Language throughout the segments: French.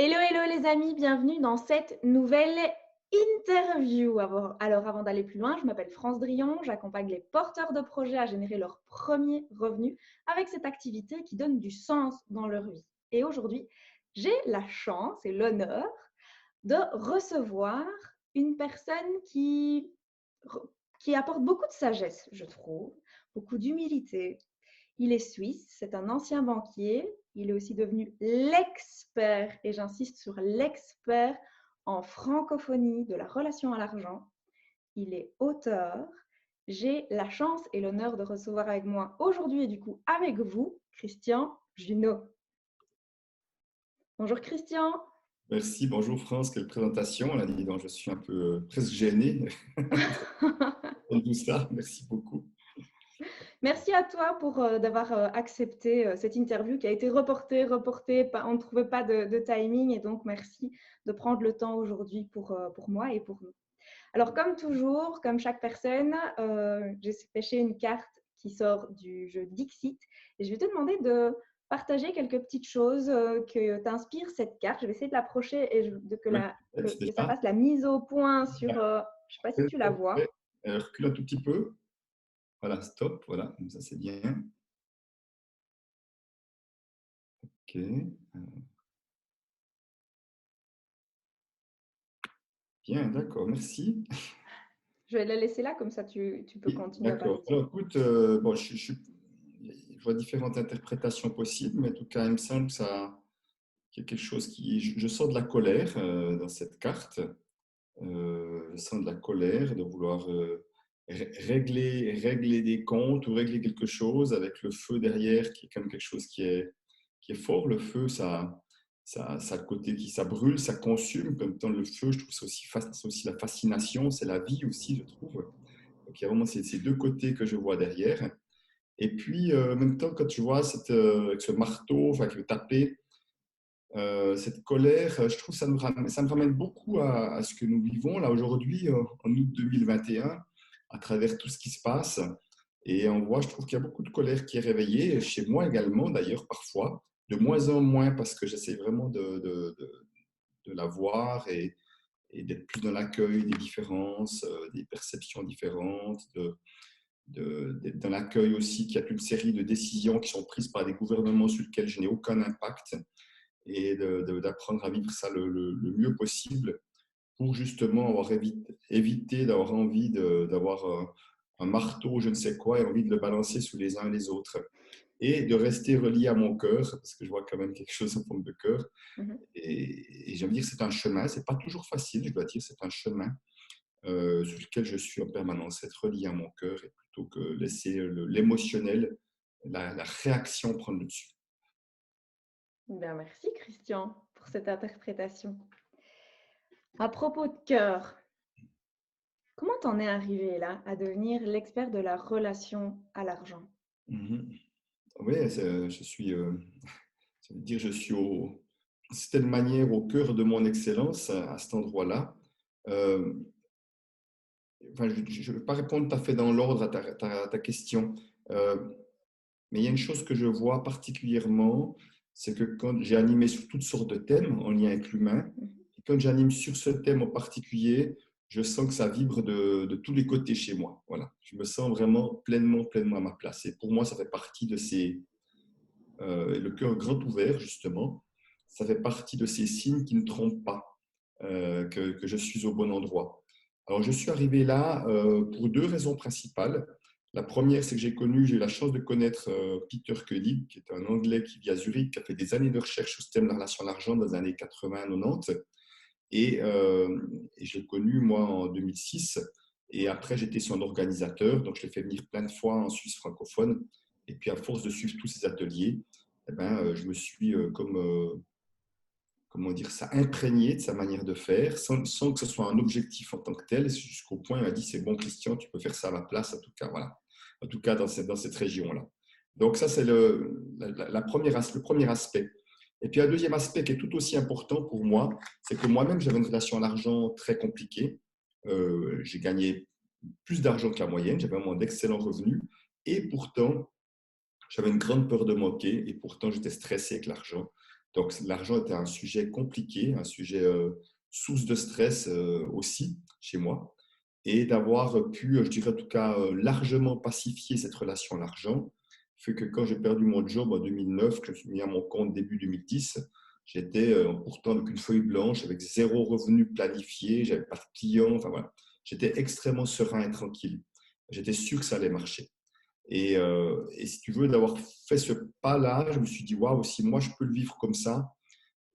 Hello, hello les amis, bienvenue dans cette nouvelle interview. Alors avant d'aller plus loin, je m'appelle France Drion, j'accompagne les porteurs de projets à générer leur premier revenu avec cette activité qui donne du sens dans leur vie. Et aujourd'hui, j'ai la chance et l'honneur de recevoir une personne qui apporte beaucoup de sagesse, je trouve, beaucoup d'humilité. Il est suisse, c'est un ancien banquier. Il est aussi devenu l'expert, et j'insiste sur l'expert en francophonie de la relation à l'argent. Il est auteur. J'ai la chance et l'honneur de recevoir avec moi aujourd'hui et du coup avec vous, Christian Junot. Bonjour Christian. Merci, bonjour France, quelle présentation. Là, dis donc, je suis un peu presque gêné de tout ça. Merci beaucoup. Merci à toi d'avoir accepté cette interview qui a été reportée. On ne trouvait pas de timing et donc merci de prendre le temps aujourd'hui pour moi et pour nous. Alors comme toujours, comme chaque personne, j'ai pêché une carte qui sort du jeu Dixit et je vais te demander de partager quelques petites choses que t'inspire cette carte. Je vais essayer de l'approcher et Ouais, peut-être que ça déjà. fasse la mise au point sur, je ne sais pas si Ouais, tu la ouais, ouais. vois. Recule un tout petit peu. Voilà, stop. Voilà, comme ça c'est bien. Ok. Bien, d'accord, merci. Je vais la laisser là, comme ça tu peux Oui, continuer à d'accord. parler. Alors écoute, bon, je vois différentes interprétations possibles, mais en tout cas, il me semble que ça, qu'il y a quelque chose qui. Je sens de la colère dans cette carte. Je sens de la colère, de vouloir régler des comptes ou régler quelque chose avec le feu derrière, qui est quand même quelque chose qui est fort. Le feu, ça a le côté qui ça brûle, ça consume. En même temps, le feu, je trouve c'est aussi la fascination, c'est la vie aussi, je trouve. Donc il y a vraiment ces deux côtés que je vois derrière. Et puis, en même temps, quand tu vois avec ce marteau, enfin, qui veut taper, cette colère, je trouve que ça me ramène beaucoup à ce que nous vivons là aujourd'hui, en août 2021, à travers tout ce qui se passe. Et on voit, je trouve qu'il y a beaucoup de colère qui est réveillée, chez moi également d'ailleurs parfois, de moins en moins parce que j'essaie vraiment de la voir et d'être plus dans l'accueil des différences, des perceptions différentes, d'être dans l'accueil aussi qu'il y a toute une série de décisions qui sont prises par des gouvernements sur lesquels je n'ai aucun impact et d'apprendre à vivre ça le mieux possible pour justement avoir évité d'avoir envie d'avoir un marteau, je ne sais quoi, et envie de le balancer sous les uns et les autres. Et de rester relié à mon cœur, parce que je vois quand même quelque chose en forme de cœur. Mhm. Et j'aime dire que c'est un chemin, c'est pas toujours facile, je dois dire, c'est un chemin sur lequel je suis en permanence, être relié à mon cœur, et plutôt que laisser l'émotionnel, la réaction prendre le dessus. Bien, merci Christian pour cette interprétation. À propos de cœur, comment t'en es arrivé là à devenir l'expert de la relation à l'argent? Mhm. Oui, je suis, ça veut dire je suis d'une certaine manière au cœur de mon excellence à cet endroit-là. Euh, enfin, je ne vais pas répondre tout à fait dans l'ordre à ta question, euh, mais il y a une chose que je vois particulièrement, c'est que quand j'ai animé sur toutes sortes de thèmes en lien avec l'humain, et quand j'anime sur ce thème en particulier, je sens que ça vibre de tous les côtés chez moi. Voilà. Je me sens vraiment pleinement à ma place. Et pour moi, ça fait partie de le cœur grand ouvert, justement, ça fait partie de ces signes qui ne trompent pas, que je suis au bon endroit. Alors, je suis arrivé là pour deux raisons principales. La première, c'est que j'ai eu la chance de connaître Peter Koenig, qui est un Anglais qui vit à Zurich, qui a fait des années de recherche sur ce thème de la relation à l'argent dans les années 80-90. Et je l'ai connu, moi, en 2006. Et après, j'étais son organisateur. Donc, je l'ai fait venir plein de fois en Suisse francophone. Et puis, à force de suivre tous ces ateliers, eh ben, je me suis comment dire ça, imprégné de sa manière de faire, sans que ce soit un objectif en tant que tel. Jusqu'au point, il m'a dit, c'est bon, Christian, tu peux faire ça à ma place, en tout cas, voilà. En tout cas, dans cette région-là. Donc, ça, c'est le premier aspect. Et puis, un deuxième aspect qui est tout aussi important pour moi, c'est que moi-même, j'avais une relation à l'argent très compliquée. J'ai gagné plus d'argent que la moyenne, j'avais vraiment d'excellents revenus. Et pourtant, j'avais une grande peur de manquer et pourtant j'étais stressé avec l'argent. Donc, l'argent était un sujet compliqué, un sujet source de stress aussi chez moi. Et d'avoir pu, je dirais en tout cas, largement pacifier cette relation à l'argent, fait que quand j'ai perdu mon job en 2009, que je me suis mis à mon compte début 2010, j'étais pourtant avec une feuille blanche, avec zéro revenu planifié, j'avais pas de clients, enfin voilà. J'étais extrêmement serein et tranquille. J'étais sûr que ça allait marcher. Et si tu veux, d'avoir fait ce pas-là, je me suis dit, waouh, si moi je peux le vivre comme ça,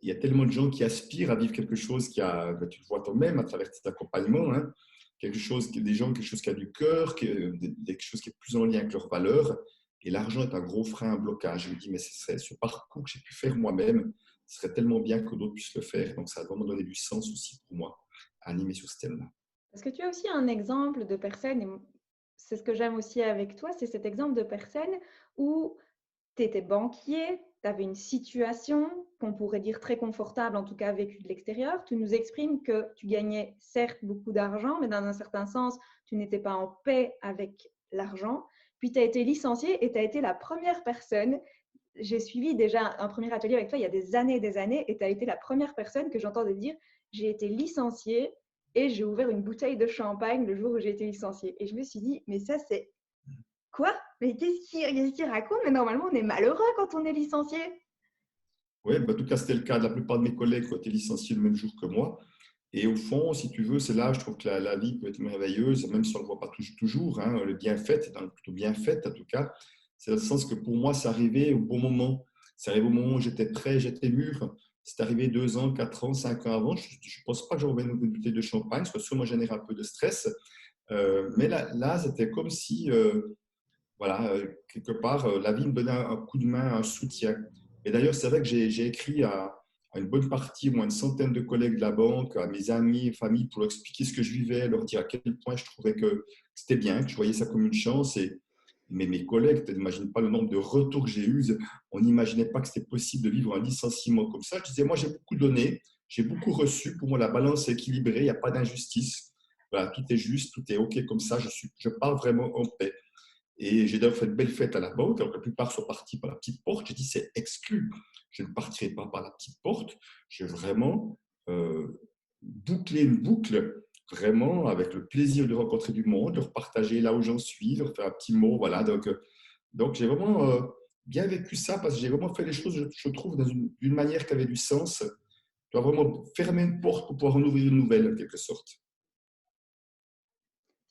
il y a tellement de gens qui aspirent à vivre quelque chose qui a, ben, tu le vois toi-même à travers cet accompagnement, hein, quelque chose, des gens, quelque chose qui a du cœur, quelque chose qui est plus en lien avec leurs valeurs. Et l'argent est un gros frein, un blocage. Je me dis, mais ce serait ce parcours que j'ai pu faire moi-même, ce serait tellement bien que d'autres puissent le faire. Donc, ça a vraiment donné du sens aussi pour moi à animer sur ce thème-là. Est-ce que tu as aussi un exemple de personne, et c'est ce que j'aime aussi avec toi, c'est cet exemple de personne où tu étais banquier, tu avais une situation qu'on pourrait dire très confortable, en tout cas vécue de l'extérieur. Tu nous exprimes que tu gagnais certes beaucoup d'argent, mais dans un certain sens, tu n'étais pas en paix avec l'argent. Puis tu as été licencié et tu as été la première personne. J'ai suivi déjà un premier atelier avec toi il y a des années, et tu as été la première personne que j'entendais dire j'ai été licenciée et j'ai ouvert une bouteille de champagne le jour où j'ai été licenciée. Et je me suis dit, mais ça, c'est quoi? Mais qu'est-ce qu'il raconte? Mais normalement, on est malheureux quand on est licencié. Oui, bah, en tout cas, c'était le cas de la plupart de mes collègues qui ont été licenciés le même jour que moi. Et au fond, si tu veux, c'est là, je trouve que la vie peut être merveilleuse, même si on ne le voit pas toujours, hein, le bien fait, plutôt bien fait en tout cas. C'est dans le sens que pour moi, c'est arrivé au bon moment. C'est arrivé au moment où j'étais prêt, j'étais mûr. C'est arrivé 2 ans, 4 ans, 5 ans avant. Je ne pense pas que j'aurais une bouteille de champagne, ça va sûrement générer un peu de stress. Mais là c'était comme si voilà, quelque part, la vie me donnait un coup de main, un soutien. Et d'ailleurs, c'est vrai que j'ai écrit à une bonne partie, au moins une centaine de collègues de la banque, à mes amis et familles, pour leur expliquer ce que je vivais, leur dire à quel point je trouvais que c'était bien, que je voyais ça comme une chance. Mais mes collègues, tu n'imagines pas le nombre de retours que j'ai eus. On n'imaginait pas que c'était possible de vivre un licenciement comme ça. Je disais, moi, j'ai beaucoup donné, j'ai beaucoup reçu. Pour moi, la balance est équilibrée, il n'y a pas d'injustice. Voilà, tout est juste, tout est OK comme ça. Je pars vraiment en paix. Et j'ai d'ailleurs fait de belles fêtes à la banque. Alors, la plupart sont partis par la petite porte. J'ai dit, c'est exclu. Je ne partirai pas par la petite porte. Je vais vraiment boucler une boucle, vraiment avec le plaisir de rencontrer du monde, de repartager là où j'en suis, de leur faire un petit mot. Voilà. Donc j'ai vraiment bien vécu ça parce que j'ai vraiment fait les choses, je trouve, d'une manière qui avait du sens. Tu dois vraiment fermer une porte pour pouvoir en ouvrir une nouvelle, en quelque sorte.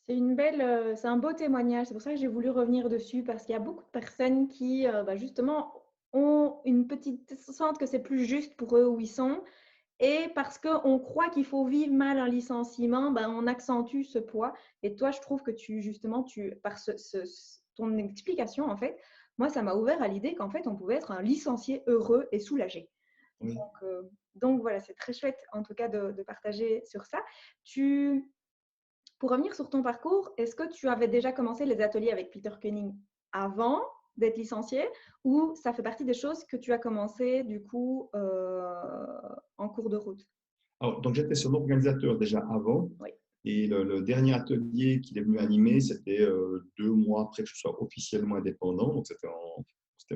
C'est un beau témoignage. C'est pour ça que j'ai voulu revenir dessus parce qu'il y a beaucoup de personnes qui, justement, ont une petite sentent que c'est plus juste pour eux où ils sont. Et parce qu'on croit qu'il faut vivre mal un licenciement, on accentue ce poids. Et toi, je trouve que justement, par ton explication, en fait, moi, ça m'a ouvert à l'idée qu'en fait, on pouvait être un licencié heureux et soulagé. Oui. Donc voilà, c'est très chouette, en tout cas, de partager sur ça. Pour revenir sur ton parcours, est-ce que tu avais déjà commencé les ateliers avec Peter Koenig avant d'être licencié, ou ça fait partie des choses que tu as commencé du coup en cours de route? Alors, donc j'étais son organisateur déjà avant. Oui. Et le dernier atelier qu'il est venu animer, c'était 2 mois après que je sois officiellement indépendant. Donc,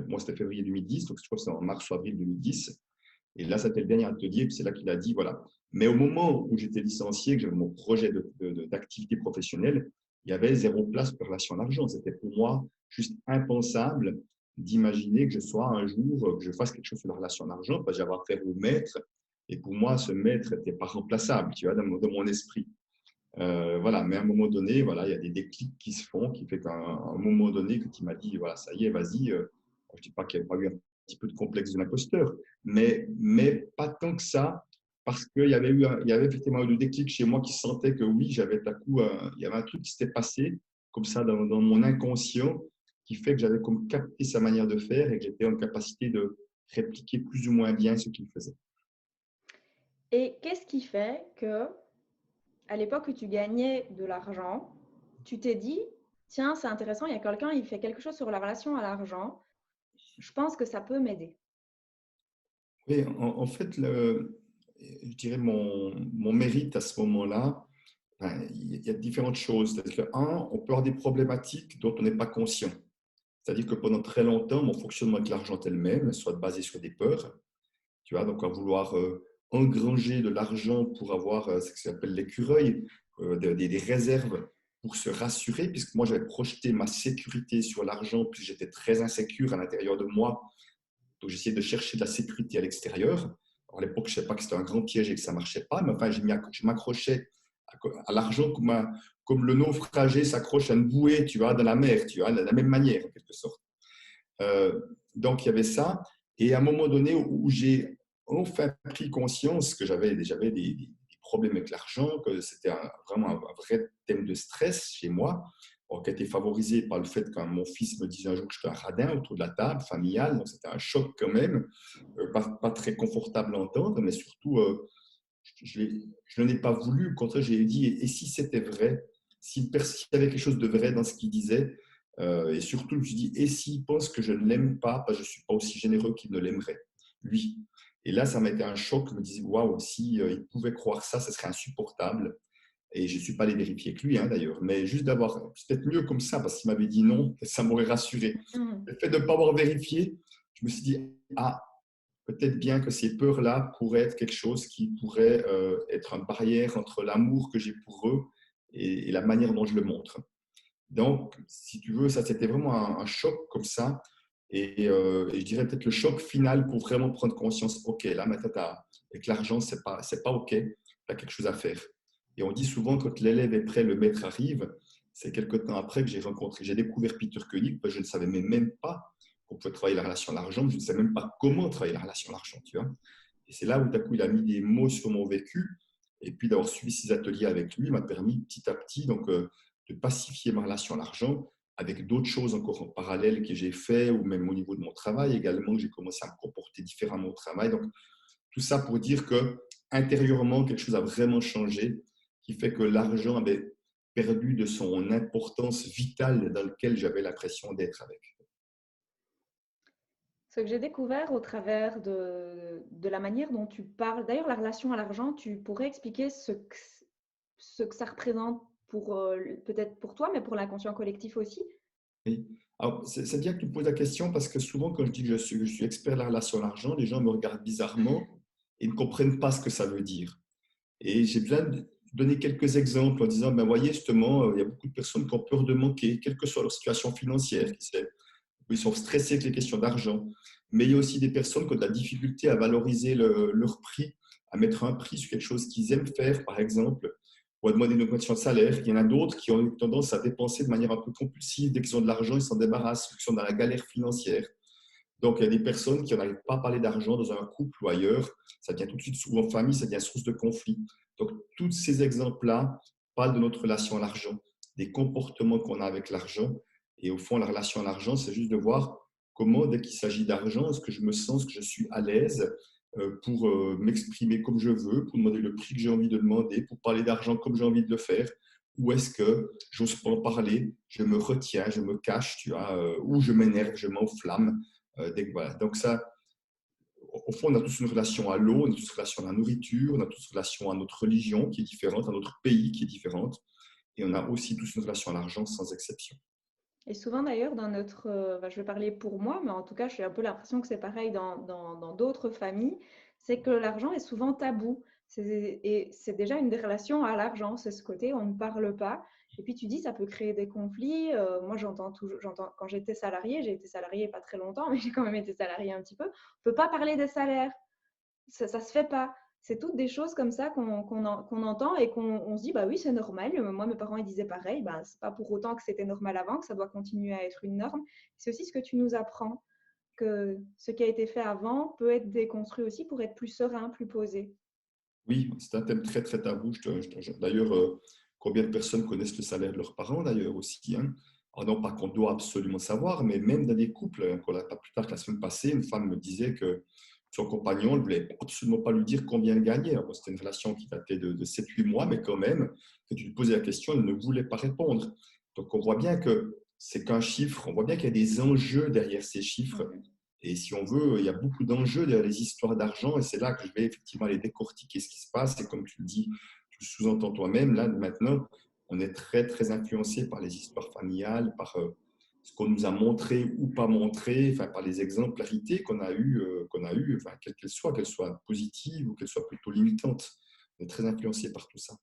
moi, c'était février 2010. Donc, je crois que c'était en mars ou avril 2010. Et là, c'était le dernier atelier. Puis c'est là qu'il a dit, voilà. Mais au moment où j'étais licencié, que j'avais mon projet d'activité professionnelle, il y avait zéro place pour relation à l'argent. C'était pour moi juste impensable d'imaginer que je sois un jour, que je fasse quelque chose sur la relation à l'argent, parce que j'avais affaire au maître. Et pour moi, ce maître n'était pas remplaçable, tu vois, dans mon esprit. Voilà, mais à un moment donné, voilà, il y a des déclics qui se font, qui fait qu'à un moment donné, que tu m'as dit, voilà, ça y est, vas-y. Je ne dis pas qu'il n'y a pas eu un petit peu de complexe de l'imposteur, mais pas tant que ça, parce qu'il y avait il y avait effectivement eu le déclic chez moi qui sentait que oui, j'avais à coup, il y avait un truc qui s'était passé comme ça dans mon inconscient, qui fait que j'avais comme capté sa manière de faire et que j'étais en capacité de répliquer plus ou moins bien ce qu'il faisait. Et qu'est-ce qui fait que, à l'époque où tu gagnais de l'argent, tu t'es dit, tiens, c'est intéressant, il y a quelqu'un, il fait quelque chose sur la relation à l'argent, je pense que ça peut m'aider. Oui, en fait, je dirais mon mérite à ce moment-là, enfin, il y a différentes choses. C'est-à-dire que, un, on peut avoir des problématiques dont on n'est pas conscient. C'est-à-dire que pendant très longtemps, mon fonctionnement avec l'argent elle-même, soit basé sur des peurs, tu vois, donc à vouloir engranger de l'argent pour avoir ce que s'appelle l'écureuil, des réserves pour se rassurer, puisque moi j'avais projeté ma sécurité sur l'argent, puis j'étais très insécure à l'intérieur de moi, donc j'essayais de chercher de la sécurité à l'extérieur. Alors, à l'époque, je ne savais pas que c'était un grand piège et que ça ne marchait pas, mais enfin, je m'accrochais à l'argent comme le naufragé s'accroche à une bouée, tu vois, dans la mer, tu vois, de la même manière, en quelque sorte. Euh, donc, il y avait ça. Et à un moment donné où j'ai enfin pris conscience que j'avais des problèmes avec l'argent, que c'était vraiment un vrai thème de stress chez moi, qui a été favorisé par le fait que mon fils me disait un jour que j'étais un radin autour de la table familiale. Donc, c'était un choc quand même, pas très confortable à entendre, mais surtout, je ne l'ai pas voulu. Au contraire, j'ai dit, et si c'était vrai, s'il y avait quelque chose de vrai dans ce qu'il disait, et surtout, je me suis dit, et s'il pense que je ne l'aime pas, parce que je ne suis pas aussi généreux qu'il ne l'aimerait, lui. Et là, ça m'a été un choc. Je me disais, waouh, si il pouvait croire ça, ce serait insupportable. Et je ne suis pas allé vérifier avec lui, hein, d'ailleurs. Mais juste d'avoir, c'est peut-être mieux comme ça, parce qu'il m'avait dit non, ça m'aurait rassuré. Mhm. Le fait de ne pas avoir vérifié, je me suis dit, ah, peut-être bien que ces peurs-là pourraient être quelque chose qui pourrait être une barrière entre l'amour que j'ai pour eux et la manière dont je le montre. Donc, si tu veux, ça c'était vraiment un choc comme ça. Et je dirais peut-être le choc final pour vraiment prendre conscience, OK, là maintenant, avec l'argent, c'est pas OK, tu as quelque chose à faire. Et on dit souvent quand l'élève est prêt, le maître arrive. C'est quelque temps après que j'ai découvert Peter Koenig, parce que je ne savais même pas qu'on pouvait travailler la relation à l'argent, mais je ne savais même pas comment travailler la relation à l'argent, tu vois. Et c'est là où d'un coup, il a mis des mots sur mon vécu. Et puis d'avoir suivi ces ateliers avec lui m'a permis petit à petit de pacifier ma relation à l'argent avec d'autres choses encore en parallèle que j'ai fait, ou même au niveau de mon travail également, j'ai commencé à me comporter différemment au travail. Donc, tout ça pour dire que intérieurement, quelque chose a vraiment changé, qui fait que l'argent avait perdu de son importance vitale dans laquelle j'avais l'impression d'être avec. Ce que j'ai découvert au travers de la manière dont tu parles, d'ailleurs la relation à l'argent, tu pourrais expliquer ce que ça représente pour peut-être pour toi, mais pour l'inconscient collectif aussi. Oui. Alors, c'est bien que tu me poses la question, parce que souvent, quand je dis que je suis expert de la relation à l'argent, les gens me regardent bizarrement et ne comprennent pas ce que ça veut dire. Et j'ai besoin de donner quelques exemples en disant, ben voyez, justement, il y a beaucoup de personnes qui ont peur de manquer, quelle que soit leur situation financière, ils sont stressés avec les questions d'argent. Mais il y a aussi des personnes qui ont de la difficulté à valoriser leur prix, à mettre un prix sur quelque chose qu'ils aiment faire, par exemple, ou à demander une augmentation de salaire. Il y en a d'autres qui ont tendance à dépenser de manière un peu compulsive. Dès qu'ils ont de l'argent, ils s'en débarrassent, ils sont dans la galère financière. Donc, il y a des personnes qui n'arrivent pas à parler d'argent dans un couple ou ailleurs. Ça devient tout de suite, souvent en famille, ça devient source de conflit. Donc, tous ces exemples-là parlent de notre relation à l'argent, des comportements qu'on a avec l'argent. Et au fond, la relation à l'argent, c'est juste de voir comment, dès qu'il s'agit d'argent, est-ce que je me sens, est-ce que je suis à l'aise pour m'exprimer comme je veux, pour demander le prix que j'ai envie de demander, pour parler d'argent comme j'ai envie de le faire, ou est-ce que j'ose pas en parler, je me retiens, je me cache, tu vois, ou je m'énerve, je m'enflamme. Voilà. Donc ça, au fond, on a tous une relation à l'eau, on a tous une relation à la nourriture, on a tous une relation à notre religion qui est différente, à notre pays qui est différente, et on a aussi tous une relation à l'argent sans exception. Et souvent d'ailleurs, dans notre, je vais parler pour moi, mais en tout cas, j'ai un peu l'impression que c'est pareil dans d'autres familles, c'est que l'argent est souvent tabou. Et c'est déjà une des relations à l'argent, c'est ce côté, on ne parle pas. Et puis tu dis, ça peut créer des conflits. Moi, j'entends, quand j'étais salariée, j'ai été salariée pas très longtemps, mais j'ai quand même été salariée un petit peu, on ne peut pas parler des salaires. Ça se fait pas. C'est toutes des choses comme ça qu'on entend et qu'on se dit, bah oui, c'est normal. Moi, mes parents, ils disaient pareil. Bah, c'est pas pour autant que c'était normal avant, que ça doit continuer à être une norme. C'est aussi ce que tu nous apprends, que ce qui a été fait avant peut être déconstruit aussi pour être plus serein, plus posé. Oui, c'est un thème très, très tabou. D'ailleurs, combien de personnes connaissent le salaire de leurs parents, d'ailleurs, aussi, hein? Alors, non pas qu'on doit absolument savoir, mais même dans des couples, hein, pas plus tard que la semaine passée, une femme me disait que son compagnon ne voulait absolument pas lui dire combien elle gagnait. Alors, c'était une relation qui datait de 7-8 mois, mais quand même, quand tu lui posais la question, elle ne voulait pas répondre. Donc, on voit bien que c'est qu'un chiffre, on voit bien qu'il y a des enjeux derrière ces chiffres. Mhm. Et si on veut, il y a beaucoup d'enjeux derrière les histoires d'argent, et c'est là que je vais effectivement aller décortiquer ce qui se passe. Et comme tu le dis, tu le sous-entends toi-même, là maintenant, on est très, très influencé par les histoires familiales, par ce qu'on nous a montré ou pas montré, enfin, par les exemplarités qu'on a eu enfin, quelles qu'elles soient positives ou qu'elles soient plutôt limitantes. On est très influencé par tout ça.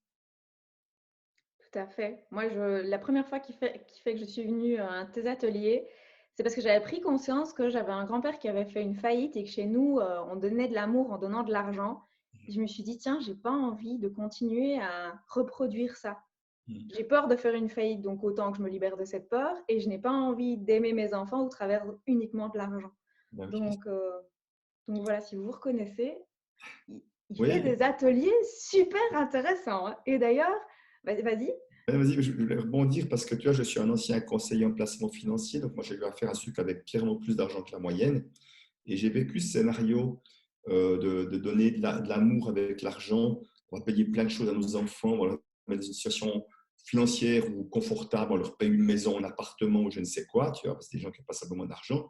Tout à fait. Moi, la première fois qui fait que je suis venue à un de tes ateliers, c'est parce que j'avais pris conscience que j'avais un grand-père qui avait fait une faillite et que chez nous, on donnait de l'amour en donnant de l'argent. Et je me suis dit, tiens, j'ai pas envie de continuer à reproduire ça. J'ai peur de faire une faillite, donc autant que je me libère de cette peur. Et je n'ai pas envie d'aimer mes enfants au travers uniquement de l'argent. Ben oui. Donc, euh, donc voilà, si vous vous reconnaissez, il fait Oui, des ateliers super intéressants, hein. Et d'ailleurs, vas-y. vas-y, je voulais rebondir parce que tu vois, je suis un ancien conseiller en placement financier, donc moi j'ai eu affaire à ceux qui avaient clairement plus d'argent que la moyenne. Et j'ai vécu ce scénario de donner de l'amour avec l'argent. On va payer plein de choses à nos enfants, on va leur mettre dans une situation financière ou confortable, on leur paye une maison, un appartement ou je ne sais quoi, tu vois, parce que c'est des gens qui n'ont pas simplement d'argent.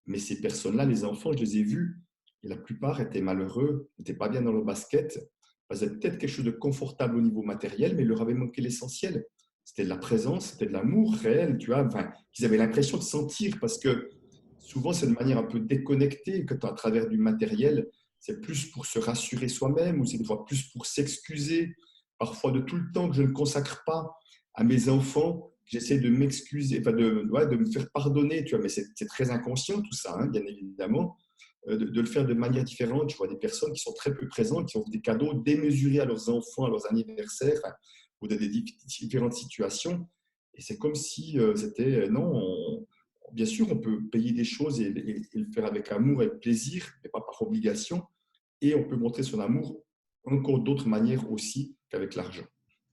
Mais ces personnes-là, les enfants, je les ai vus, et la plupart étaient malheureux, n'étaient pas bien dans leur basket. Ils avaient peut-être quelque chose de confortable au niveau matériel, mais il leur avait manqué l'essentiel. C'était de la présence, c'était de l'amour réel, tu vois, enfin, qu'ils avaient l'impression de sentir, parce que souvent, c'est de manière un peu déconnectée que tu as à travers du matériel. C'est plus pour se rassurer soi-même ou c'est des fois plus pour s'excuser, parfois de tout le temps que je ne consacre pas à mes enfants. J'essaie de m'excuser, enfin de me faire pardonner, tu vois, mais c'est très inconscient tout ça, hein, bien évidemment, de le faire de manière différente. Je vois des personnes qui sont très peu présentes, qui offrent des cadeaux démesurés à leurs enfants, à leurs anniversaires, hein, ou dans des différentes situations. Et c'est comme si c'était, non, bien sûr, on peut payer des choses et le faire avec amour, avec plaisir, mais pas par obligation. Et on peut montrer son amour encore d'autres manières aussi qu'avec l'argent.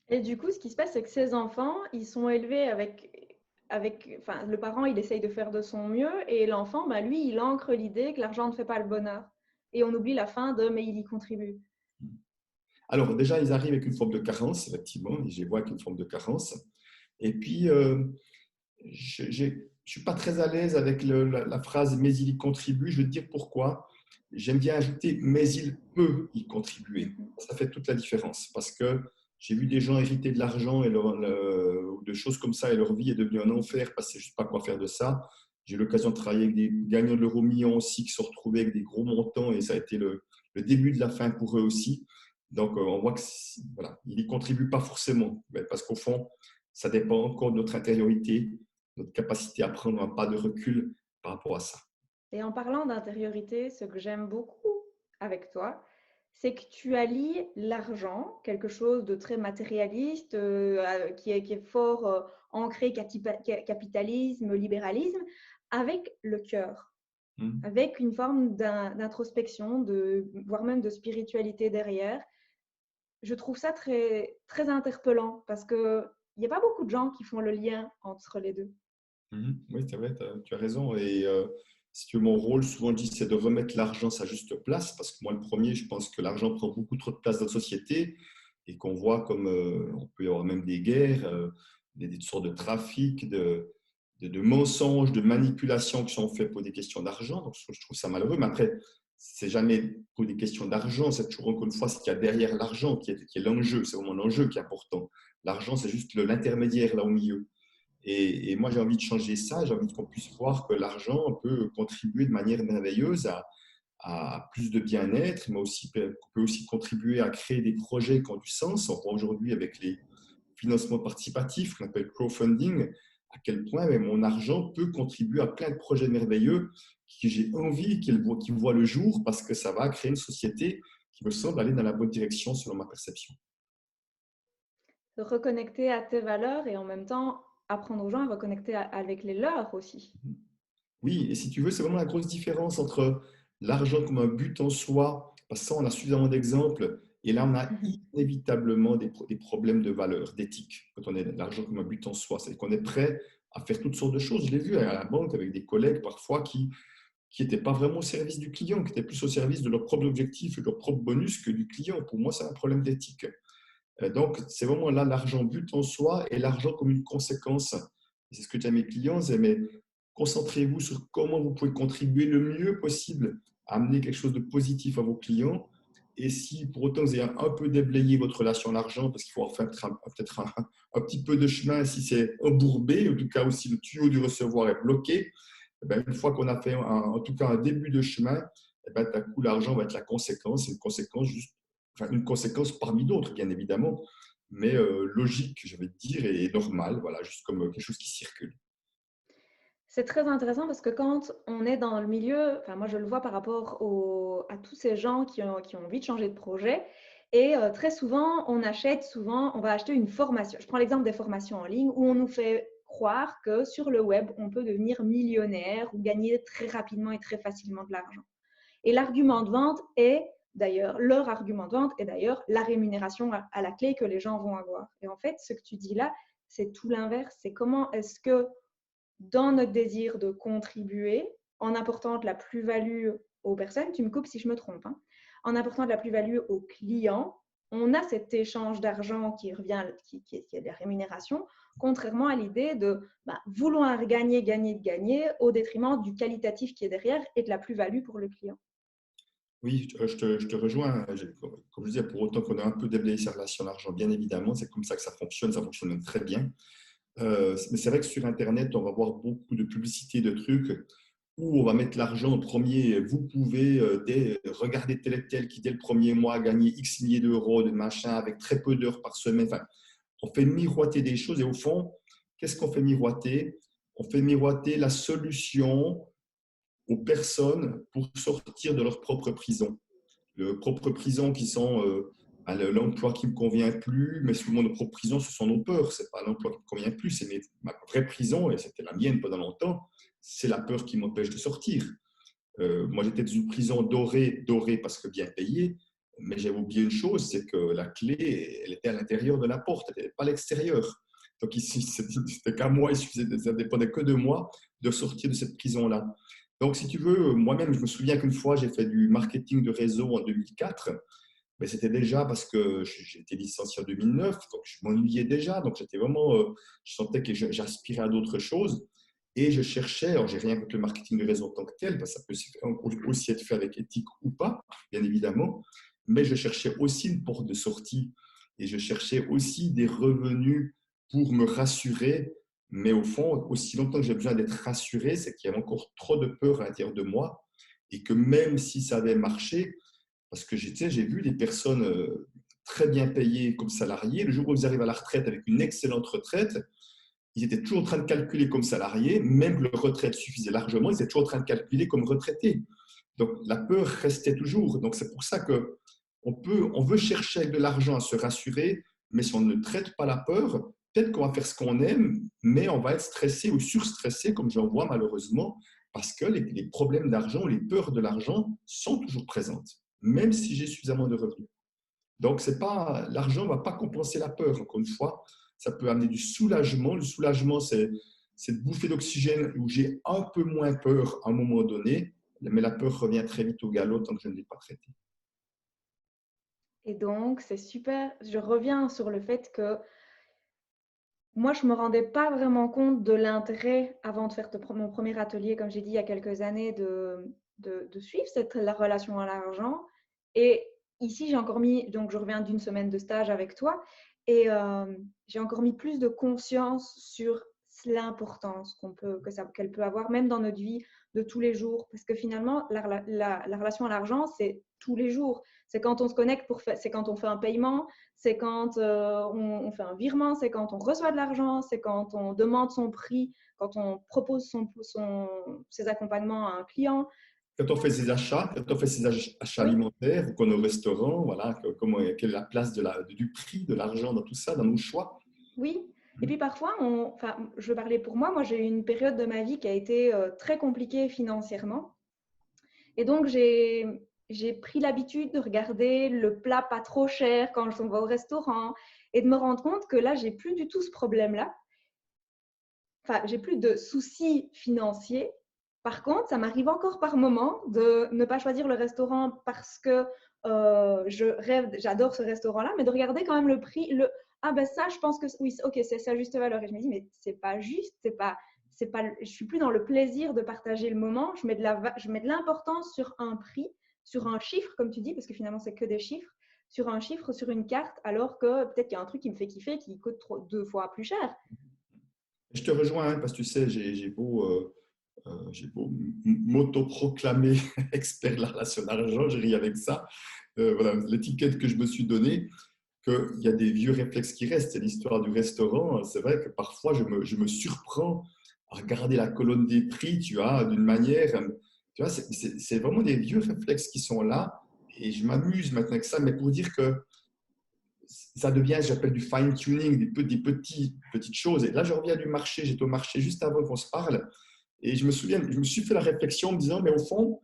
Et du coup, ce qui se passe, c'est que ces enfants, ils sont élevés enfin, le parent, il essaye de faire de son mieux, et l'enfant, bah, lui, il ancre l'idée que l'argent ne fait pas le bonheur. Et on oublie la fin de, mais il y contribue. Alors, déjà, ils arrivent avec une forme de carence, effectivement, et je les vois avec une forme de carence. Et puis, je ne suis pas très à l'aise avec la phrase mais il y contribue. Je vais te dire pourquoi. J'aime bien ajouter mais il peut y contribuer. Mhm. Ça fait toute la différence parce que j'ai vu des gens hériter de l'argent ou de choses comme ça et leur vie est devenue un enfer parce qu'ils ne savent pas quoi faire de ça. J'ai eu l'occasion de travailler avec des gagnants de l'euro million aussi qui se sont retrouvés avec des gros montants et ça a été le début de la fin pour eux aussi. Donc, on voit que voilà, il n'y contribue pas forcément parce qu'au fond, ça dépend encore de notre intériorité, notre capacité à prendre un pas de recul par rapport à ça. Et en parlant d'intériorité, ce que j'aime beaucoup avec toi, c'est que tu allies l'argent, quelque chose de très matérialiste, qui est fort ancré capitalisme, libéralisme, avec le cœur, Hmm. avec une forme d'introspection, voire même de spiritualité derrière. Je trouve ça très, très interpellant parce qu'il n'y a pas beaucoup de gens qui font le lien entre les deux. Oui, c'est vrai, tu as raison. Et si tu veux, mon rôle, souvent, je dis, c'est de remettre l'argent à sa juste place. Parce que moi, le premier, je pense que l'argent prend beaucoup trop de place dans la société et qu'on voit comme on peut y avoir même des guerres, des sortes de trafic, de mensonges, de manipulations qui sont faits pour des questions d'argent. Donc, je trouve ça malheureux. Mais après, c'est jamais pour des questions d'argent. C'est toujours, encore une fois, ce qu'il y a derrière l'argent qui est l'enjeu. C'est vraiment l'enjeu qui est important. L'argent, c'est juste l'intermédiaire là au milieu. Et moi, j'ai envie de changer ça. J'ai envie qu'on puisse voir que l'argent peut contribuer de manière merveilleuse à plus de bien-être, mais aussi peut aussi contribuer à créer des projets qui ont du sens. On voit aujourd'hui avec les financements participatifs qu'on appelle crowdfunding, à quel point mon argent peut contribuer à plein de projets merveilleux que j'ai envie qu'ils voient le jour parce que ça va créer une société qui me semble aller dans la bonne direction selon ma perception. Se reconnecter à tes valeurs et en même temps apprendre aux gens à reconnecter avec les leurs aussi. Oui, et si tu veux, c'est vraiment la grosse différence entre l'argent comme un but en soi, parce que ça, on a suffisamment d'exemples, et là, on a inévitablement des problèmes de valeur, d'éthique, quand on est l'argent comme un but en soi. C'est qu'on est prêt à faire toutes sortes de choses. Je l'ai vu à la banque avec des collègues parfois qui n'étaient pas vraiment au service du client, qui étaient plus au service de leurs propres objectifs et de leurs propres bonus que du client. Pour moi, c'est un problème d'éthique. Donc, c'est vraiment là l'argent but en soi et l'argent comme une conséquence. Et c'est ce que je dis à mes clients, c'est mais concentrez-vous sur comment vous pouvez contribuer le mieux possible à amener quelque chose de positif à vos clients Et si pour autant vous avez un peu déblayé votre relation à l'argent, parce qu'il faut en faire peut-être un petit peu de chemin si c'est embourbé, en tout cas aussi le tuyau du recevoir est bloqué, eh ben, une fois qu'on a fait en tout cas un début de chemin, eh ben, d'un coup l'argent va être la conséquence, une conséquence juste, enfin, une conséquence parmi d'autres bien évidemment, mais logique, je vais dire, et normale, voilà, juste comme quelque chose qui circule. C'est très intéressant parce que quand on est dans le milieu, enfin moi je le vois par rapport à tous ces gens qui ont envie de changer de projet et très souvent on va acheter une formation. Je prends l'exemple des formations en ligne où on nous fait croire que sur le web on peut devenir millionnaire ou gagner très rapidement et très facilement de l'argent. Et l'argument de vente est d'ailleurs, leur argument de vente est d'ailleurs la rémunération à la clé que les gens vont avoir. Et en fait, ce que tu dis là, c'est tout l'inverse. C'est comment est-ce que dans notre désir de contribuer, en apportant de la plus-value aux personnes, tu me coupes si je me trompe, hein, en apportant de la plus-value aux clients, on a cet échange d'argent qui revient, qui est de la rémunération, contrairement à l'idée de vouloir gagner, gagner, gagner au détriment du qualitatif qui est derrière et de la plus-value pour le client. Oui, je te rejoins. Comme je disais, pour autant qu'on a un peu déblayé sa relation à l'argent, bien évidemment, c'est comme ça que ça fonctionne même très bien. Mais c'est vrai que sur Internet, on va voir beaucoup de publicités, de trucs où on va mettre l'argent en premier. Vous pouvez regarder tel et tel qui, dès le premier mois, a gagné X milliers d'euros de machin avec très peu d'heures par semaine. Enfin, on fait miroiter des choses et au fond, qu'est-ce qu'on fait miroiter? On fait miroiter la solution aux personnes pour sortir de leur propre prison. Le propre prison qui sont l'emploi qui ne me convient plus, mais souvent nos propres prisons, ce sont nos peurs. Ce n'est pas l'emploi qui ne me convient plus, c'est ma vraie prison, et c'était la mienne pendant longtemps, c'est la peur qui m'empêche de sortir. Moi, j'étais dans une prison dorée parce que bien payée, mais j'avais oublié une chose, c'est que la clé, elle était à l'intérieur de la porte, elle n'était pas à l'extérieur. Donc ici, c'était qu'à moi, ça dépendait que de moi de sortir de cette prison-là. Donc, si tu veux, moi-même, je me souviens qu'une fois, j'ai fait du marketing de réseau en 2004. Mais c'était déjà parce que j'étais licencié en 2009, donc je m'ennuyais déjà. Donc, j'étais vraiment, je sentais que j'aspirais à d'autres choses. Et je cherchais, alors j'ai rien contre le marketing de réseau en tant que tel, parce que ça peut aussi être fait avec éthique ou pas, bien évidemment. Mais je cherchais aussi une porte de sortie et je cherchais aussi des revenus pour me rassurer. Mais au fond, aussi longtemps que j'ai besoin d'être rassuré, c'est qu'il y avait encore trop de peur à l'intérieur de moi et que même si ça avait marché, parce que j'ai vu des personnes très bien payées comme salariés, le jour où ils arrivent à la retraite avec une excellente retraite, ils étaient toujours en train de calculer comme salariés, même que leur retraite suffisait largement, ils étaient toujours en train de calculer comme retraités. Donc la peur restait toujours. Donc c'est pour ça que on veut chercher avec de l'argent à se rassurer, mais si on ne traite pas la peur, peut-être qu'on va faire ce qu'on aime, mais on va être stressé ou surstressé, comme j'en vois malheureusement, parce que les problèmes d'argent, les peurs de l'argent sont toujours présentes, même si j'ai suffisamment de revenus. Donc, c'est pas, l'argent ne va pas compenser la peur, encore une fois. Ça peut amener du soulagement. Le soulagement, c'est cette bouffée d'oxygène où j'ai un peu moins peur à un moment donné, mais la peur revient très vite au galop tant que je ne l'ai pas traitée. Et donc, c'est super. Je reviens sur le fait que moi, je ne me rendais pas vraiment compte de l'intérêt avant de faire mon premier atelier, comme j'ai dit il y a quelques années, de suivre la relation à l'argent. Et ici, j'ai encore mis, donc je reviens d'une semaine de stage avec toi, et j'ai encore mis plus de conscience sur l'importance qu'elle peut avoir, même dans notre vie de tous les jours. Parce que finalement, la relation à l'argent, c'est tous les jours. C'est quand on se connecte, c'est quand on fait un paiement, c'est quand on fait un virement, c'est quand on reçoit de l'argent, c'est quand on demande son prix, quand on propose ses accompagnements à un client. Quand on fait ses achats, quand on fait ses achats Oui, alimentaires ou qu'on est au restaurant, voilà, quelle est la place du prix, de l'argent dans tout ça, dans nos choix. oui. Et puis parfois, enfin, je veux parler pour moi, j'ai eu une période de ma vie qui a été très compliquée financièrement. Et donc, j'ai pris l'habitude de regarder le plat pas trop cher quand on va au restaurant et de me rendre compte que là, j'ai plus du tout ce problème-là. Enfin, j'ai plus de soucis financiers. Par contre, ça m'arrive encore par moment de ne pas choisir le restaurant parce que je rêve, j'adore ce restaurant-là, mais de regarder quand même le prix. Ah ben ça, je pense que oui, ok, c'est sa juste valeur. Et je me dis, mais c'est pas juste, c'est pas, je suis plus dans le plaisir de partager le moment. Je mets de l'importance sur un prix sur un chiffre, comme tu dis, parce que finalement, c'est que des chiffres, sur un chiffre, sur une carte, alors que peut-être qu'il y a un truc qui me fait kiffer, qui coûte 2 fois plus cher. Je te rejoins, hein, parce que tu sais, j'ai beau m'autoproclamer expert de la relation d'argent, je ris avec ça. Voilà, l'étiquette que je me suis donnée, qu'il y a des vieux réflexes qui restent. C'est l'histoire du restaurant. C'est vrai que parfois, je me surprends à regarder la colonne des prix, tu vois, d'une manière. Tu vois, c'est vraiment des vieux réflexes qui sont là. Et je m'amuse maintenant avec ça, mais pour dire que ça devient, j'appelle du fine-tuning, petites choses. Et là, je reviens du marché. J'étais au marché juste avant qu'on se parle. Et je me souviens, je me suis fait la réflexion en me disant, mais au fond,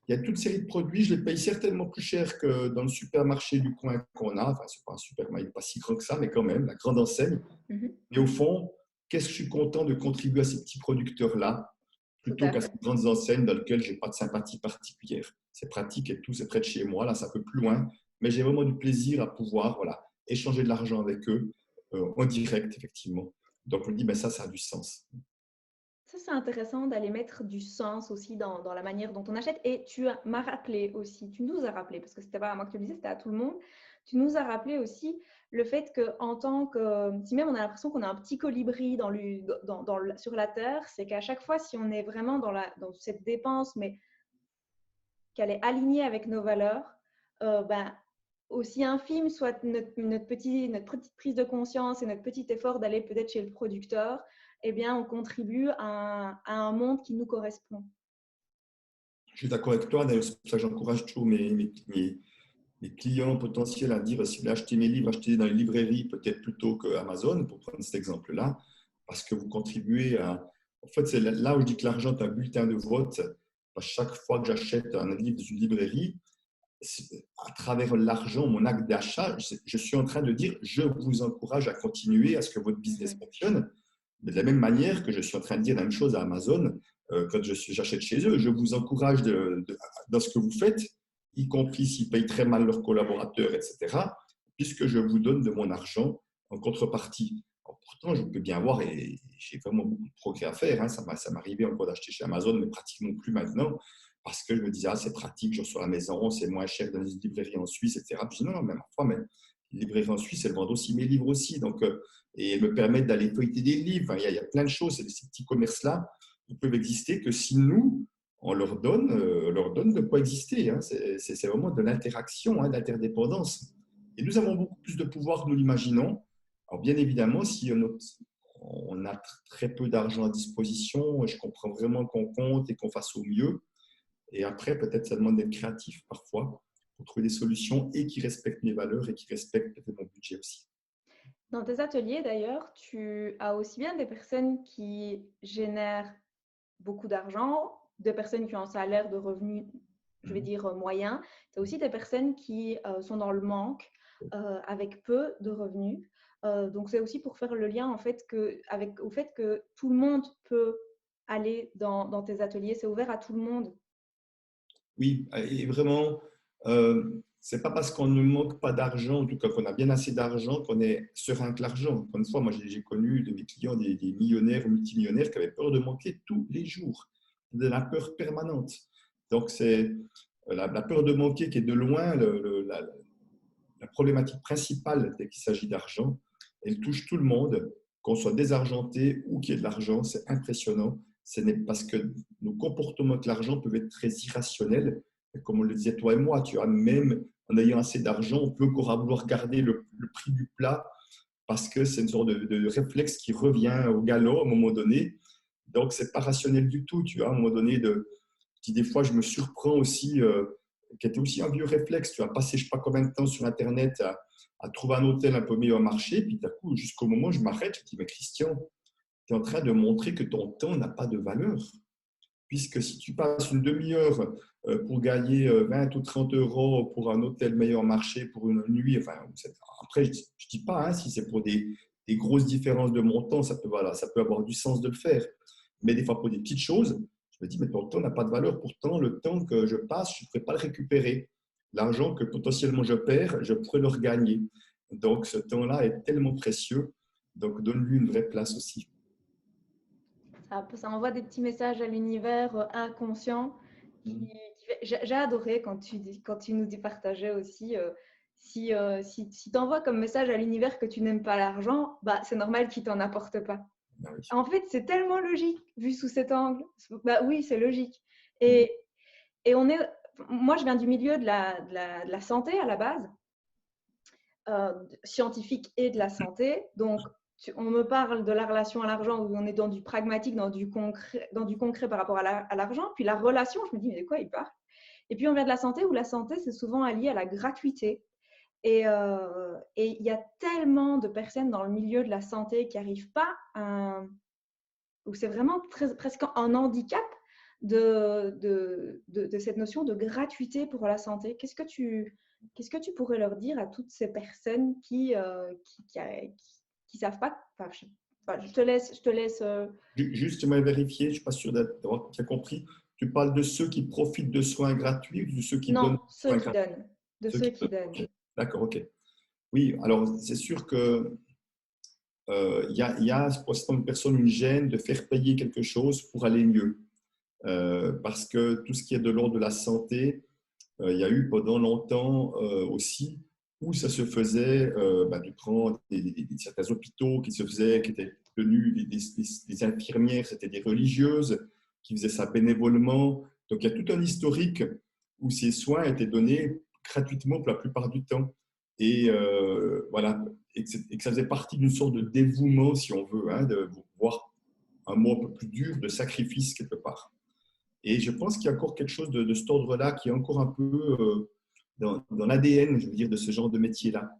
il y a toute série de produits, je les paye certainement plus cher que dans le supermarché du coin qu'on a. Enfin, ce n'est pas un supermarché, pas si grand que ça, mais quand même, la grande enseigne. Mhm. Mais au fond, qu'est-ce que je suis content de contribuer à ces petits producteurs-là, Tout plutôt à qu'à ces fait. grandes enseignes dans lesquelles je n'ai pas de sympathie particulière. C'est pratique et tout, c'est près de chez moi, là, c'est un peu plus loin. Mais j'ai vraiment du plaisir à pouvoir voilà, échanger de l'argent avec eux en direct, effectivement. Donc, je me dis, ben ça a du sens. Ça, c'est intéressant d'aller mettre du sens aussi dans la manière dont on achète. Et m'as rappelé aussi, tu nous as rappelé, parce que c'était pas à moi que tu le disais, c'était à tout le monde, tu nous as rappelé aussi le fait qu'en tant que, si même on a l'impression qu'on a un petit colibri sur la Terre, c'est qu'à chaque fois, si on est vraiment dans cette dépense, mais qu'elle est alignée avec nos valeurs, ben, aussi infime soit notre petite prise de conscience et notre petit effort d'aller peut-être chez le producteur, eh bien, on contribue à un monde qui nous correspond. Je suis d'accord avec toi. D'ailleurs, c'est pour ça que j'encourage toujours mes clients potentiels à dire si vous voulez acheter mes livres, achetez dans les librairies peut-être plutôt qu'Amazon, pour prendre cet exemple-là, parce que vous contribuez à. En fait, c'est là où je dis que l'argent est un bulletin de vote. À chaque fois que j'achète un livre dans une librairie, à travers l'argent, mon acte d'achat, je suis en train de dire je vous encourage à continuer à ce que votre business fonctionne. Mais de la même manière que je suis en train de dire la même chose à Amazon, quand j'achète chez eux, je vous encourage dans ce que vous faites, y compris s'ils payent très mal leurs collaborateurs, etc., puisque je vous donne de mon argent en contrepartie. Alors, pourtant, je peux bien voir, et j'ai vraiment beaucoup de progrès à faire, hein, ça m'arrivait encore d'acheter chez Amazon, mais pratiquement plus maintenant, parce que je me disais, ah, c'est pratique, je reçois à la maison, c'est moins cher dans les librairies en Suisse, etc. Puis je dis, non, même parfois, mais les librairies en Suisse, elles vendent aussi mes livres aussi. Donc, et elles me permettent d'aller feuilleter des livres. Il y a plein de choses. Ces petits commerces-là, ils peuvent exister que si nous, on leur donne de quoi exister. Hein. C'est vraiment de l'interaction, hein, de l'interdépendance. Et nous avons beaucoup plus de pouvoir que nous l'imaginons. Alors, bien évidemment, si on a très peu d'argent à disposition, je comprends vraiment qu'on compte et qu'on fasse au mieux. Et après, peut-être, ça demande d'être créatif parfois pour trouver des solutions et qui respectent mes valeurs et qui respectent peut-être mon budget aussi. Dans tes ateliers, d'ailleurs, tu as aussi bien des personnes qui génèrent beaucoup d'argent, des personnes qui ont un salaire de revenus, je vais dire, moyen. Tu as aussi des personnes qui sont dans le manque, avec peu de revenus. Donc, c'est aussi pour faire le lien en fait, au fait que tout le monde peut aller dans tes ateliers. C'est ouvert à tout le monde. Oui, et vraiment, c'est pas parce qu'on ne manque pas d'argent, en tout cas qu'on a bien assez d'argent, qu'on est serein que l'argent. Encore une fois, moi j'ai connu de mes clients des millionnaires ou multimillionnaires qui avaient peur de manquer tous les jours, de la peur permanente. Donc c'est la peur de manquer qui est de loin la problématique principale dès qu'il s'agit d'argent. Elle touche tout le monde, qu'on soit désargenté ou qu'il y ait de l'argent, c'est impressionnant. Ce n'est parce que nos comportements avec l'argent peuvent être très irrationnels. Et comme on le disait toi et moi, tu vois, même en ayant assez d'argent, on peut encore vouloir garder le prix du plat parce que c'est une sorte de réflexe qui revient au galop à un moment donné. Donc, c'est pas rationnel du tout, tu vois, à un moment donné, des fois, je me surprends aussi, qui était aussi un vieux réflexe, tu vas passer je ne sais pas combien de temps sur Internet à trouver un hôtel un peu meilleur marché, puis d'un coup, jusqu'au moment où je m'arrête, je dis, mais Christian, tu es en train de montrer que ton temps n'a pas de valeur. Puisque si tu passes une demi-heure pour gagner 20 ou 30 euros pour un hôtel meilleur marché pour une nuit, enfin, après, je ne dis pas hein, si c'est pour des grosses différences de montant, voilà, ça peut avoir du sens de le faire. Mais des fois, pour des petites choses, je me dis, mais ton temps n'a pas de valeur. Pourtant, le temps que je passe, je ne pourrais pas le récupérer. L'argent que potentiellement je perds, je pourrais le regagner. Donc, ce temps-là est tellement précieux. Donc, donne-lui une vraie place aussi. Ça envoie des petits messages à l'univers inconscient qui J'ai adoré quand tu nous partageais aussi, si tu envoies comme message à l'univers que tu n'aimes pas l'argent, bah, c'est normal qu'il t'en apporte pas. Ben oui. En fait, c'est tellement logique vu sous cet angle. Bah oui, c'est logique. Mm. Et, et moi, je viens du milieu de la santé à la base, scientifique et de la santé. Donc, on me parle de la relation à l'argent où on est dans du pragmatique, dans du concret par rapport à l'argent. Puis la relation, je me dis, mais de quoi il parle? Et puis on vient de la santé où la santé, c'est souvent allié à la gratuité. Et il y a tellement de personnes dans le milieu de la santé qui n'arrivent pas où c'est vraiment presque un handicap de cette notion de gratuité pour la santé. Qu'est-ce que tu pourrais leur dire à toutes ces personnes qui savent pas? Enfin, je te laisse. Juste, j'aimerais vérifier, je ne suis pas sûr d'avoir bien compris. Tu parles de ceux qui profitent de soins gratuits ou de ceux qui donnent Non, des ceux soins qui gratuits? donnent, de Ceux ceux qui qui donnent. donnent. Ok. D'accord, ok. Oui, alors c'est sûr que il y a pour certaines personnes une gêne de faire payer quelque chose pour aller mieux. Parce que tout ce qui est de l'ordre de la santé, il y a eu pendant longtemps aussi où ça se faisait, tu prends certains hôpitaux qui se faisaient, qui étaient tenus, des infirmières, c'était des religieuses qui faisaient ça bénévolement. Donc il y a tout un historique où ces soins étaient donnés gratuitement pour la plupart du temps. Et voilà, et que ça faisait partie d'une sorte de dévouement, si on veut, hein, de voir un mot un peu plus dur, de sacrifice quelque part. Et je pense qu'il y a encore quelque chose de cet ordre-là qui est encore un peu dans l'ADN, je veux dire, de ce genre de métier-là.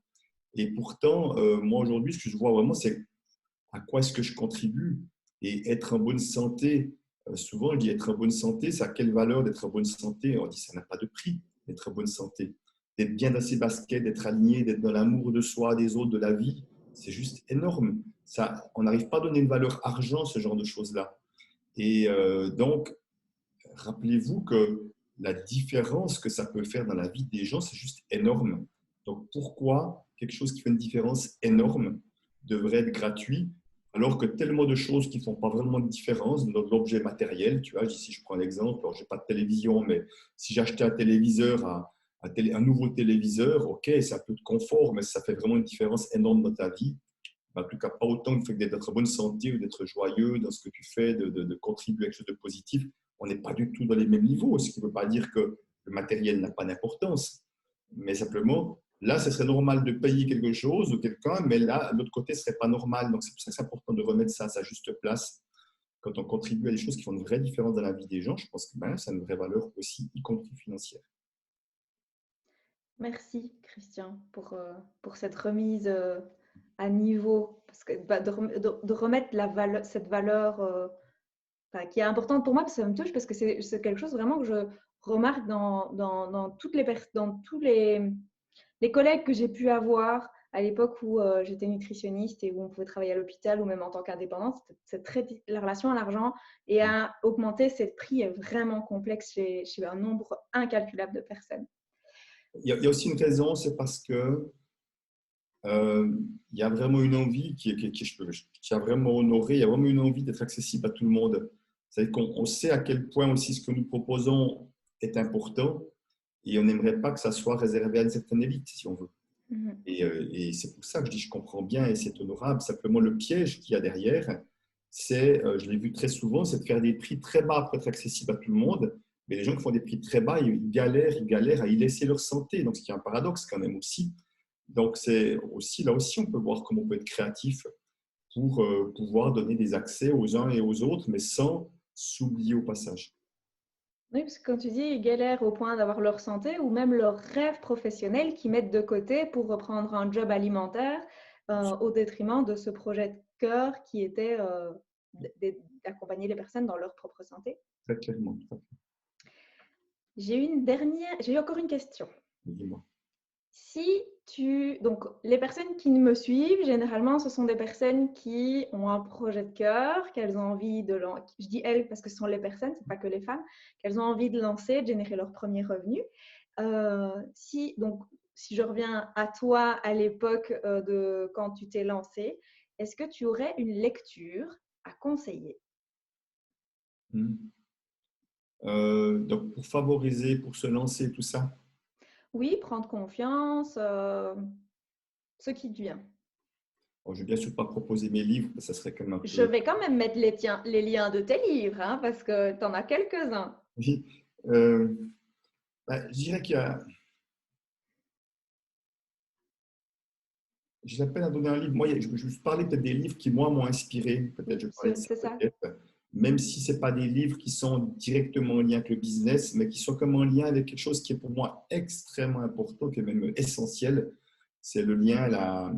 Et pourtant, moi aujourd'hui, ce que je vois vraiment, c'est à quoi est-ce que je contribue et être en bonne santé. Souvent, on dit être en bonne santé, c'est à quelle valeur d'être en bonne santé? On dit ça n'a pas de prix d'être en bonne santé. D'être bien dans ses baskets, d'être aligné, d'être dans l'amour de soi, des autres, de la vie, c'est juste énorme. Ça, on n'arrive pas à donner une valeur argent, ce genre de choses-là. Et donc, rappelez-vous que la différence que ça peut faire dans la vie des gens, c'est juste énorme. Donc pourquoi quelque chose qui fait une différence énorme devrait être gratuit alors que tellement de choses qui ne font pas vraiment de différence dans l'objet matériel, tu vois, ici je prends l'exemple, alors je n'ai pas de télévision, mais si j'achetais un téléviseur, un nouveau téléviseur, ok, c'est un peu de confort, mais ça fait vraiment une différence énorme dans ta vie. En tout cas, pas autant que fait d'être en bonne santé ou d'être joyeux dans ce que tu fais, de contribuer à quelque chose de positif. On n'est pas du tout dans les mêmes niveaux, ce qui ne veut pas dire que le matériel n'a pas d'importance. Mais simplement, là, ce serait normal de payer quelque chose ou quelqu'un, mais là, l'autre côté, ce ne serait pas normal. Donc, c'est pour ça que c'est important de remettre ça à sa juste place. Quand on contribue à des choses qui font une vraie différence dans la vie des gens, je pense que ça a une vraie valeur aussi, y compris financière. Merci, Christian, pour cette remise à niveau. Parce que, bah, de remettre cette valeur enfin, qui est importante pour moi, parce que ça me touche, parce que c'est quelque chose vraiment que je remarque dans dans tous les collègues que j'ai pu avoir à l'époque où j'étais nutritionniste et où on pouvait travailler à l'hôpital ou même en tant qu'indépendante. La relation à l'argent et à augmenter ces prix est vraiment complexe chez un nombre incalculable de personnes. Il y a aussi une raison, c'est parce que il y a vraiment une envie je tiens vraiment honoré, il y a vraiment une envie d'être accessible à tout le monde. C'est qu'on sait à quel point aussi ce que nous proposons est important et on n'aimerait pas que ça soit réservé à une certaine élite, si on veut. Mhm. Et c'est pour ça que je dis je comprends bien et c'est honorable. Simplement, le piège qu'il y a derrière, c'est, je l'ai vu très souvent, c'est de faire des prix très bas pour être accessible à tout le monde. Mais les gens qui font des prix très bas, ils galèrent à y laisser leur santé. Donc, ce qui est un paradoxe quand même aussi. Donc, c'est aussi, là aussi, on peut voir comment on peut être créatif pour pouvoir donner des accès aux uns et aux autres, mais sans s'oublier au passage. Oui, parce que quand tu dis ils galèrent au point d'avoir leur santé ou même leur rêve professionnel qu'ils mettent de côté pour reprendre un job alimentaire au détriment de ce projet de cœur qui était d'accompagner les personnes dans leur propre santé. Très clairement. J'ai eu encore une question. Dis-moi. Donc, les personnes qui me suivent, généralement, ce sont des personnes qui ont un projet de cœur, qu'elles ont envie je dis elles parce que ce sont les personnes, ce n'est pas que les femmes, qu'elles ont envie de lancer, de générer leur premier revenu. Donc, si je reviens à toi à l'époque de quand tu t'es lancé, est-ce que tu aurais une lecture à conseiller? Donc, pour favoriser, pour se lancer, tout ça. Oui, prendre confiance, ce qui te vient. Bon, je ne vais bien sûr pas proposer mes livres, ça serait quand même un Je peu… vais quand même mettre les liens de tes livres, hein, parce que tu en as quelques-uns. Oui. Je dirais qu'il y a… J'ai la peine à donner un livre. Moi, je vais parler peut-être des livres qui, moi, m'ont inspiré. Peut-être je vais parler de ça, C'est ça. peut-être. Même si ce n'est pas des livres qui sont directement en lien avec le business, mais qui sont comme en lien avec quelque chose qui est pour moi extrêmement important, qui est même essentiel. C'est le lien à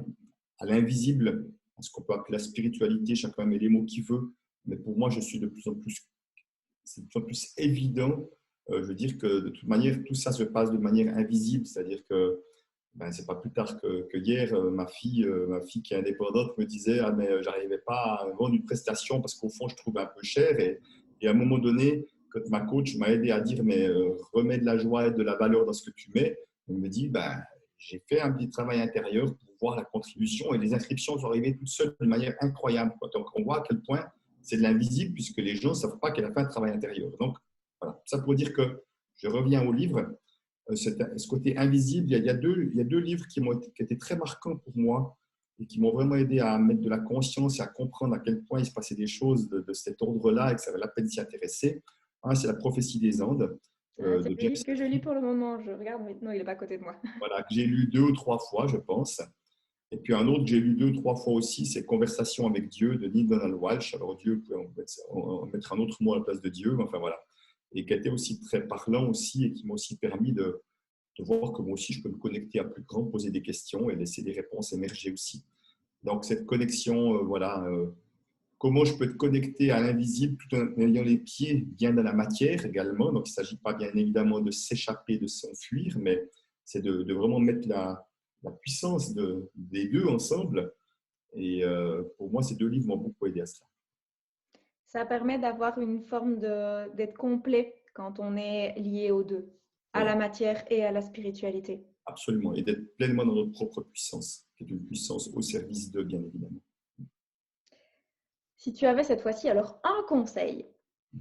l'invisible, à ce qu'on peut appeler la spiritualité. Chacun met les mots qu'il veut. Mais pour moi, je suis de plus en plus… C'est de plus en plus évident. Je veux dire que de toute manière, tout ça se passe de manière invisible. C'est-à-dire que c'est pas plus tard que hier, ma fille qui est indépendante me disait ah, mais j'arrivais pas à vendre une prestation parce qu'au fond, je trouvais un peu cher. Et à un moment donné, quand ma coach m'a aidé à dire mais remets de la joie et de la valeur dans ce que tu mets, elle me dit j'ai fait un petit travail intérieur pour voir la contribution et les inscriptions sont arrivées toutes seules d'une manière incroyable. Donc, on voit à quel point c'est de l'invisible puisque les gens ne savent pas qu'elle a fait un travail intérieur. Donc, voilà. Ça pour dire que je reviens au livre. Ce côté invisible, il y a deux livres qui étaient très marquants pour moi et qui m'ont vraiment aidé à mettre de la conscience et à comprendre à quel point il se passait des choses de cet ordre-là et que ça valait la peine d'y intéresser. Un, c'est La prophétie des Andes C'est de le James livre que je lis pour le moment. Je regarde maintenant, il n'est pas à côté de moi. voilà, que j'ai lu 2 ou 3 fois, je pense. Et puis un autre que j'ai lu 2 ou 3 fois aussi, c'est Conversation avec Dieu de Neil Donald Walsh. Alors Dieu, vous pouvez en mettre un autre mot à la place de Dieu, enfin voilà. Et qui a été aussi très parlant aussi et qui m'a aussi permis de voir que moi aussi je peux me connecter à plus grand, poser des questions et laisser des réponses émerger aussi. Donc cette connexion, comment je peux être connecté à l'invisible tout en ayant les pieds bien dans la matière également. Donc il ne s'agit pas bien évidemment de s'échapper, de s'enfuir, mais c'est de vraiment mettre la puissance des deux ensemble. Et pour moi, ces 2 livres m'ont beaucoup aidé à cela. Ça permet d'avoir une forme d'être complet quand on est lié aux deux, à Oui, la matière et à la spiritualité. absolument. Et d'être pleinement dans notre propre puissance, qui est une puissance au service de, bien évidemment. Si tu avais cette fois-ci alors un conseil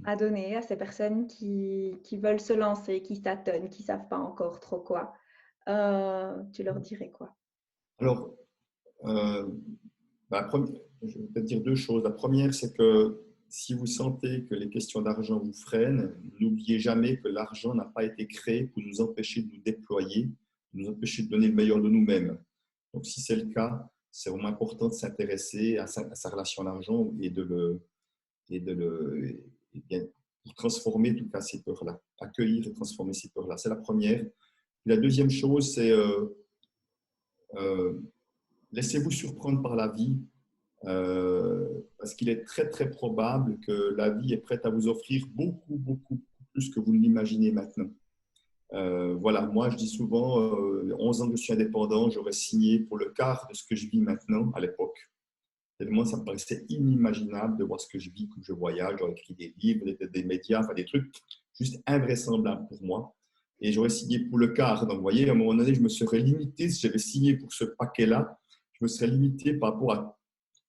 à donner à ces personnes qui veulent se lancer, qui tâtonnent, qui ne savent pas encore trop quoi, tu leur dirais quoi? Alors, euh, je vais peut-être dire 2 choses. La première, c'est que si vous sentez que les questions d'argent vous freinent, n'oubliez jamais que l'argent n'a pas été créé pour nous empêcher de nous déployer, nous empêcher de donner le meilleur de nous-mêmes. Donc, si c'est le cas, c'est vraiment important de s'intéresser à sa relation à l'argent et de le et bien, pour transformer tout cas ces peurs-là, accueillir et transformer ces peurs-là. C'est la première. La deuxième chose, c'est euh, laissez-vous surprendre par la vie. Parce qu'il est très, très probable que la vie est prête à vous offrir beaucoup, beaucoup plus que vous ne l'imaginez maintenant. Voilà, moi, je dis souvent, 11 ans que je suis indépendant, j'aurais signé pour le quart de ce que je vis maintenant à l'époque. Tellement ça me paraissait inimaginable de voir ce que je vis, comme je voyage, j'aurais écrit des livres, des médias, enfin des trucs juste invraisemblables pour moi. Et j'aurais signé pour le quart. Donc, vous voyez, à un moment donné, je me serais limité, si j'avais signé pour ce paquet-là, je me serais limité par rapport à…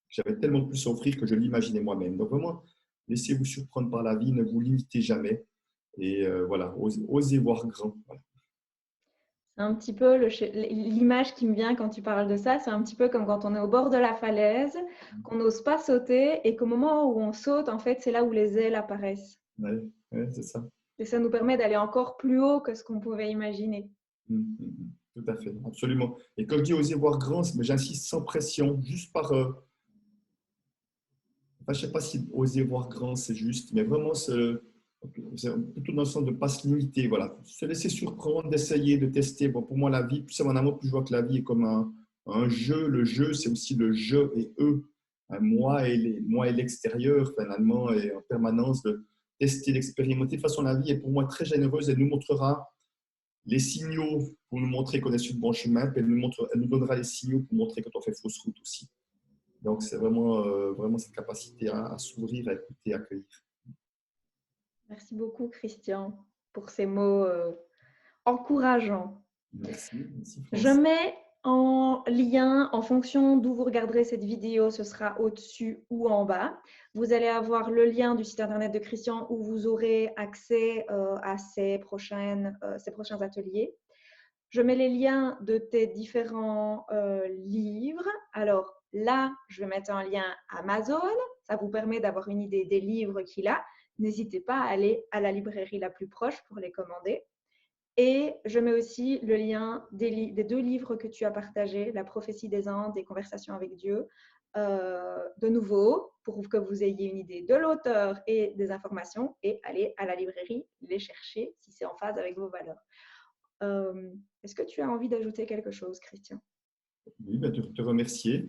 J'avais tellement plus à offrir que je l'imaginais moi-même. Donc, vraiment, laissez-vous surprendre par la vie, ne vous limitez jamais. Et voilà, osez voir grand. Voilà. C'est un petit peu l'image qui me vient quand tu parles de ça, c'est un petit peu comme quand on est au bord de la falaise, qu'on n'ose pas sauter et qu'au moment où on saute, en fait, c'est là où les ailes apparaissent. Ouais, ouais, c'est ça. Et ça nous permet d'aller encore plus haut que ce qu'on pouvait imaginer. Tout à fait, absolument. Et quand je dis oser voir grand, mais j'insiste sans pression, juste par… enfin, je ne sais pas si oser voir grand, c'est juste, mais vraiment, c'est plutôt dans le sens de ne pas se limiter. Voilà. Se laisser surprendre, d'essayer, de tester. Bon, pour moi, la vie, plus ça va en amour, plus je vois que la vie est comme un jeu. Le jeu, c'est aussi le je et eux. Moi et l'extérieur, finalement, et en permanence de tester, d'expérimenter. De toute façon, la vie est pour moi très généreuse. Elle nous montrera les signaux pour nous montrer qu'on est sur le bon chemin, puis elle nous donnera les signaux pour montrer quand on fait fausse route aussi. Donc, c'est vraiment cette capacité à s'ouvrir, à écouter, à accueillir. Merci beaucoup, Christian, pour ces mots encourageants. Merci, merci Je France. mets En lien, en fonction d'où vous regarderez cette vidéo, ce sera au-dessus ou en bas. Vous allez avoir le lien du site internet de Christian où vous aurez accès à ces prochains ateliers. Je mets les liens de tes différents livres. Alors là, je vais mettre un lien Amazon. Ça vous permet d'avoir une idée des livres qu'il a. N'hésitez pas à aller à la librairie la plus proche pour les commander. Et je mets aussi le lien des 2 livres que tu as partagés, La prophétie des Andes et Conversation avec Dieu, de nouveau, pour que vous ayez une idée de l'auteur et des informations, et aller à la librairie les chercher si c'est en phase avec vos valeurs. Est-ce que tu as envie d'ajouter quelque chose, Christian? Oui, ben, te remercier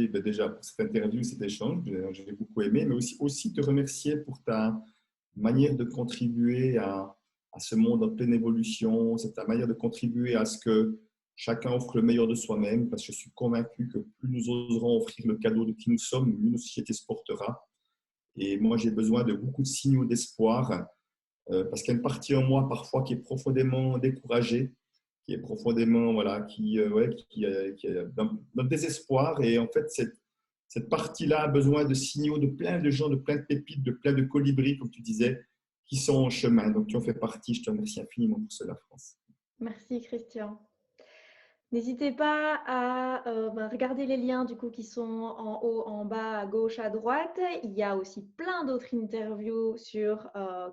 ben, déjà pour cette interview, cet échange, j'ai beaucoup aimé, mais aussi te remercier pour ta manière de contribuer à ce monde en pleine évolution, c'est ta manière de contribuer à ce que chacun offre le meilleur de soi-même, parce que je suis convaincu que plus nous oserons offrir le cadeau de qui nous sommes, mieux notre société se portera. Et moi, j'ai besoin de beaucoup de signaux d'espoir, parce qu'il y a une partie en moi parfois qui est profondément découragée, qui est profondément, voilà, qui est dans le désespoir. Et en fait, cette partie-là a besoin de signaux de plein de gens, de plein de pépites, de plein de colibris, comme tu disais, qui sont en chemin. Donc, tu en fais partie. Je te remercie infiniment pour cela, France. Merci, Christian. N'hésitez pas à regarder les liens du coup qui sont en haut, en bas, à gauche, à droite. Il y a aussi plein d'autres interviews sur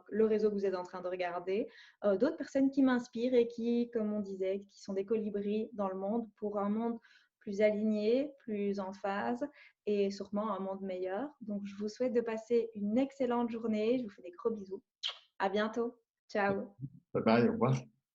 le réseau que vous êtes en train de regarder. D'autres personnes qui m'inspirent et qui, comme on disait, qui sont des colibris dans le monde pour un monde plus aligné, plus en phase et sûrement un monde meilleur. Donc, je vous souhaite de passer une excellente journée. Je vous fais des gros bisous. À bientôt. Ciao. Bye bye, au revoir.